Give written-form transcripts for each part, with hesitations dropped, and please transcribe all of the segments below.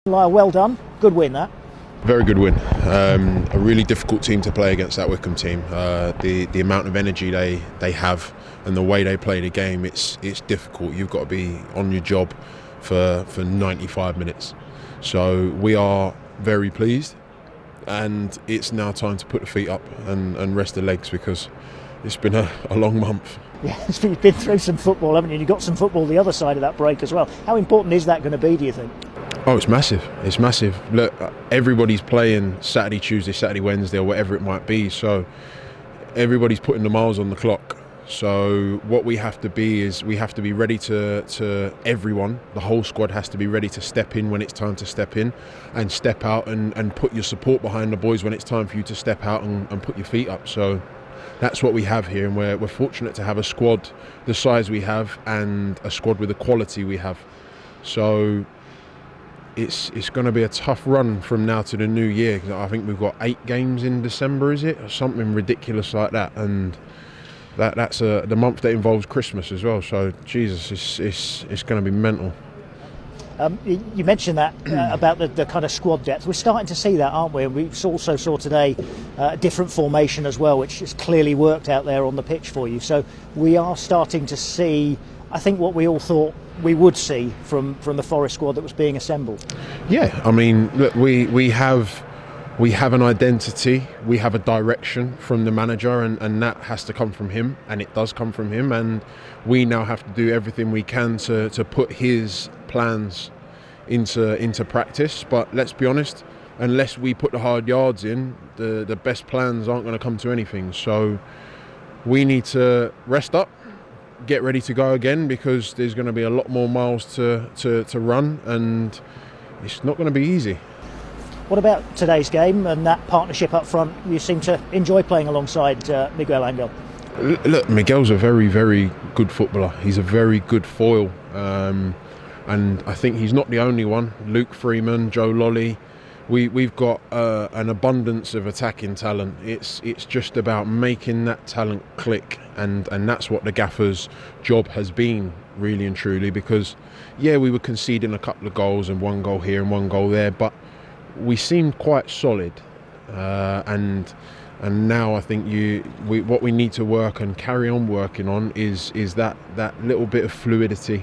Lyle, well done. Good win, that. Very good win. A really difficult team to play against, that Wycombe team. The amount of energy they have and the way they play the game, it's difficult. You've got to be on your job for 95 minutes. So we are very pleased, and it's now time to put the feet up and rest the legs, because it's been a long month. Yeah, you've been through some football, haven't you? You've got some football the other side of that break as well. How important is that going to be, do you think? Oh, it's massive. It's massive. Look, everybody's playing Saturday, Tuesday, Saturday, Wednesday, or whatever it might be. So everybody's putting the miles on the clock. So what we have to be is we have to be ready to everyone. The whole squad has to be ready to step in when it's time to step in, and step out and put your support behind the boys when it's time for you to step out and put your feet up. So that's what we have here, and we're fortunate to have a squad the size we have and a squad with the quality we have. So it's going to be a tough run from now to the new year. I think we've got 8 games in December, is it? Or something ridiculous like that. And that's the month that involves Christmas as well. So, Jesus, it's going to be mental. You mentioned that about the kind of squad depth. We're starting to see that, aren't we? And we also saw today a different formation as well, which has clearly worked out there on the pitch for you. So we are starting to see, I think, what we all thought we would see from the Forest squad that was being assembled. Yeah, I mean, look, we have an identity, we have a direction from the manager, and that has to come from him, and it does come from him, and we now have to do everything we can to put his plans into practice. But let's be honest, unless we put the hard yards in, the best plans aren't going to come to anything. So we need to rest up, get ready to go again, because there's going to be a lot more miles to run, and it's not going to be easy. What about today's game and that partnership up front? You seem to enjoy playing alongside Miguel Angel. Look, Miguel's a very, very good footballer. He's a very good foil, and I think he's not the only one. Luke Freeman, Joe Lolly, we've got an abundance of attacking talent. It's just about making that talent click, and that's what the gaffer's job has been, really and truly. Because yeah, we were conceding a couple of goals, and 1 goal here and 1 goal there, but we seemed quite solid, and now I think what we need to work and carry on working on is that little bit of fluidity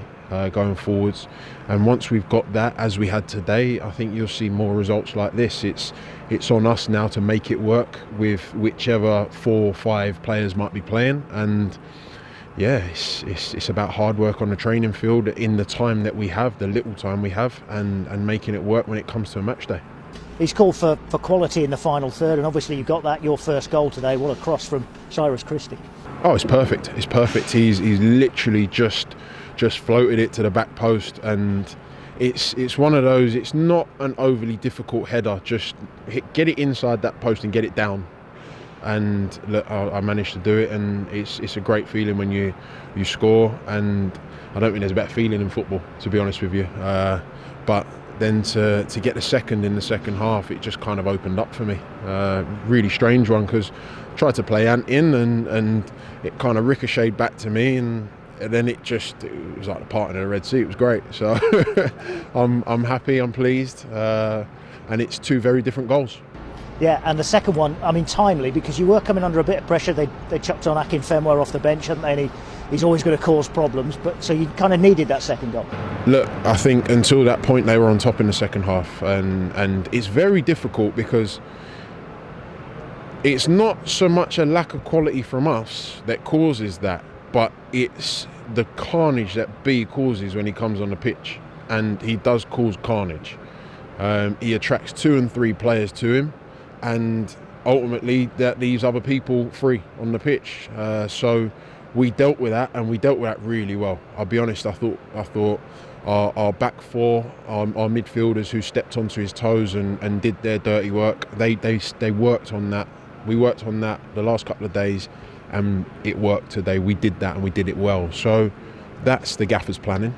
going forwards. And once we've got that, as we had today, I think you'll see more results like this. It's on us now to make it work with whichever 4 or 5 players might be playing. And yeah, it's about hard work on the training field in the time that we have, the little time we have, and making it work when it comes to a match day. He's called for quality in the final third, and obviously you've got that, your first goal today. What a cross from Cyrus Christie. Oh, it's perfect. It's perfect. He's literally just floated it to the back post, and it's one of those. It's not an overly difficult header. Just get it inside that post and get it down. And look, I managed to do it, and it's a great feeling when you score. And I don't think there's a better feeling in football, to be honest with you. But then to get the second in the second half, it just kind of opened up for me. Really strange one, because I tried to play Ant in, and it kind of ricocheted back to me, and then it was like the parting of the Red Sea. It was great. So I'm happy, I'm pleased, and it's 2 very different goals. Yeah, and the second one, I mean, timely, because you were coming under a bit of pressure. They chucked on Akinfenwa off the bench, hadn't they? And he's always going to cause problems, but so you kind of needed that second goal. Look, I think until that point they were on top in the second half, and it's very difficult, because it's not so much a lack of quality from us that causes that, but it's the carnage that B causes when he comes on the pitch, and he does cause carnage. He attracts 2 and 3 players to him, and ultimately that leaves other people free on the pitch. So we dealt with that, and we dealt with that really well. I'll be honest, I thought our back 4, our midfielders who stepped onto his toes and did their dirty work, they worked on that. We worked on that the last couple of days, and it worked today. We did that, and we did it well. So that's the gaffer's planning,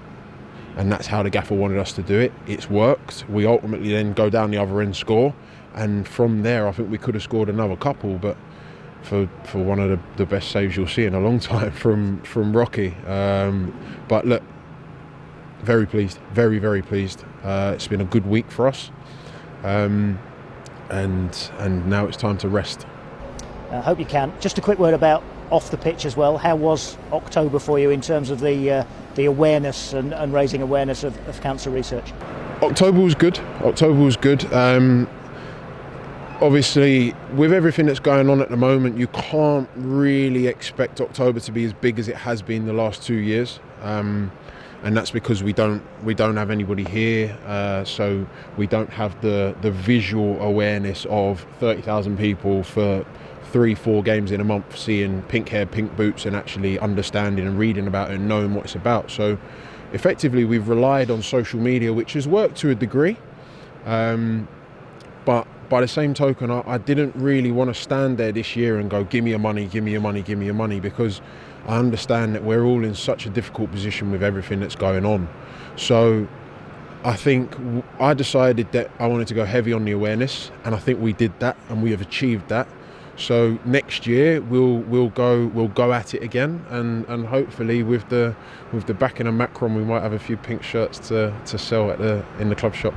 and that's how the gaffer wanted us to do it. It's worked. We ultimately then go down the other end, score, and from there I think we could have scored another couple, but for one of the best saves you'll see in a long time from Rocky. But look, very pleased, very, very pleased. It's been a good week for us, and now it's time to rest. I hope you can. Just a quick word about off the pitch as well. How was October for you in terms of the awareness and raising awareness of cancer research? October was good. Obviously, with everything that's going on at the moment, you can't really expect October to be as big as it has been the last 2 years, and that's because we don't have anybody here, so we don't have the visual awareness of 30,000 people for 3-4 games in a month, seeing pink hair, pink boots, and actually understanding and reading about it and knowing what it's about. So, effectively, we've relied on social media, which has worked to a degree, but by the same token, I didn't really want to stand there this year and go, give me your money, give me your money, give me your money, because I understand that we're all in such a difficult position with everything that's going on. So I think I decided that I wanted to go heavy on the awareness, and I think we did that, and we have achieved that. So next year we'll go at it again, and hopefully with the backing of Macron, we might have a few pink shirts to sell in the club shop.